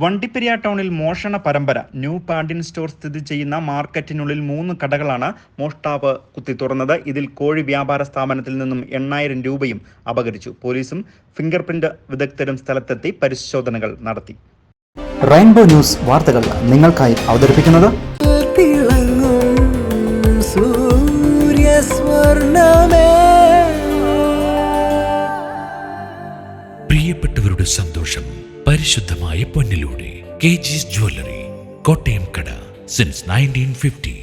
വണ്ടിപ്പെരിയാർ ടൗണിൽ മോഷണ പരമ്പര. ന്യൂ പാണ്ഡ്യൻ സ്റ്റോർ സ്ഥിതി ചെയ്യുന്ന മാർക്കറ്റിനുള്ളിൽ 3 കടകളാണ് മോഷ്ടാവ് കുത്തി തുറന്നത്. ഇതിൽ കോഴി വ്യാപാര സ്ഥാപനത്തിൽ നിന്നും 8000 രൂപയും അപഹരിച്ചു. പോലീസും ഫിംഗർ പ്രിന്റ് വിദഗ്ധരും സ്ഥലത്തെത്തി പരിശോധനകൾ നടത്തി. റെയിൻബോ ന്യൂസ് വാർത്തകൾ നിങ്ങൾക്കായി അവതരിപ്പിക്കുന്നത് പ്രിയപ്പെട്ടവരുടെ സന്തോഷം പരിശുദ്ധമായ പൊന്നിലൂടെ കെജിസ് ജ്വല്ലറി, കോട്ടയം കട സിൻസ് 1950.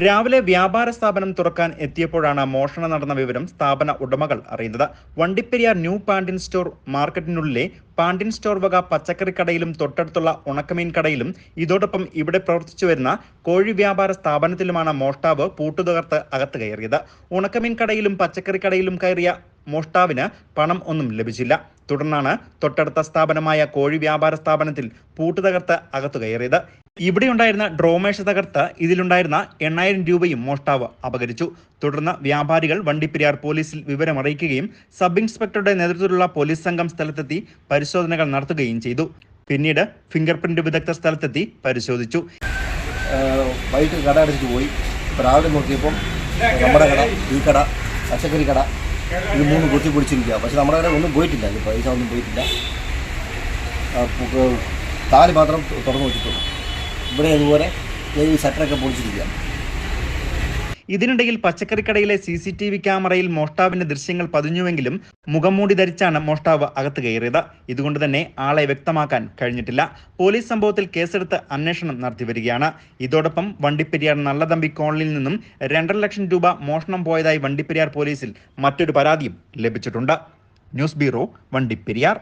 രാവിലെ വ്യാപാര സ്ഥാപനം തുറക്കാൻ എത്തിയപ്പോഴാണ് മോഷണം നടന്ന വിവരം സ്ഥാപന ഉടമകൾ അറിയുന്നത്. വണ്ടിപ്പെരിയാർ ന്യൂ പാണ്ഡ്യൻ സ്റ്റോർ മാർക്കറ്റിനുള്ളിലെ പാണ്ഡ്യൻ സ്റ്റോർ വക പച്ചക്കറി കടയിലും തൊട്ടടുത്തുള്ള ഉണക്കമീൻ കടയിലും ഇതോടൊപ്പം ഇവിടെ പ്രവർത്തിച്ചു വരുന്ന കോഴി വ്യാപാര സ്ഥാപനത്തിലുമാണ് മോഷ്ടാവ് പൂട്ടുതകർത്ത് അകത്ത് കയറിയത്. ഉണക്കമീൻ കടയിലും പച്ചക്കറി കടയിലും കയറിയ മോഷ്ടാവിന് പണം ഒന്നും ലഭിച്ചില്ല. തുടർന്നാണ് തൊട്ടടുത്ത സ്ഥാപനമായ കോഴി വ്യാപാര സ്ഥാപനത്തിൽ പൂട്ടുതകർത്ത് അകത്തു കയറിയത്. ഇവിടെയുണ്ടായിരുന്ന ഡ്രോമേഷ തകർത്ത് ഇതിലുണ്ടായിരുന്ന 8000 രൂപയും മോഷ്ടാവ് അപഹരിച്ചു. തുടർന്ന് വ്യാപാരികൾ വണ്ടിപ്പെരിയാർ പോലീസിൽ വിവരമറിയിക്കുകയും സബ് ഇൻസ്പെക്ടറുടെ നേതൃത്വത്തിലുള്ള പോലീസ് സംഘം സ്ഥലത്തെത്തി പരിശോധനകൾ നടത്തുകയും ചെയ്തു. പിന്നീട് ഫിംഗർ പ്രിന്റ് വിദഗ്ധർ സ്ഥലത്തെത്തി പരിശോധിച്ചു. വൈകിട്ട് കട അടച്ചിട്ട് പോയി. രാവിലെ നോക്കിയപ്പോൾ നമ്മുടെ കട, ഈ കട, പച്ചക്കറി കട, ഇത് 3 കുത്തി പിടിച്ചിരിക്കുക. പക്ഷെ നമ്മുടെ കട ഒന്നും പോയിട്ടില്ല, പൈസ ഒന്നും പോയിട്ടില്ല. താലി മാത്രം തുറന്നു വെച്ചിട്ടുള്ളൂ. ഇവിടെ അതുപോലെ ഈ ഷട്ടറൊക്കെ പൊളിച്ചിരിക്കുക. ഇതിനിടയിൽ പച്ചക്കറിക്കടയിലെ CCTV ക്യാമറയിൽ മോഷ്ടാവിന്റെ ദൃശ്യങ്ങൾ പതിഞ്ഞുവെങ്കിലും മുഖംമൂടി ധരിച്ചാണ് മോഷ്ടാവ് അകത്ത് കയറിയത്. ഇതുകൊണ്ട് തന്നെ ആളെ വ്യക്തമാക്കാൻ കഴിഞ്ഞിട്ടില്ല. പോലീസ് സംഭവത്തിൽ കേസെടുത്ത് അന്വേഷണം നടത്തി വരികയാണ്. ഇതോടൊപ്പം വണ്ടിപ്പെരിയാർ നല്ലതമ്പി കോളനിയിൽ നിന്നും 2.5 ലക്ഷം രൂപ മോഷണം പോയതായി വണ്ടിപ്പെരിയാർ പോലീസിൽ മറ്റൊരു പരാതിയും ലഭിച്ചിട്ടുണ്ട്. News bureau, Vandiperiyar.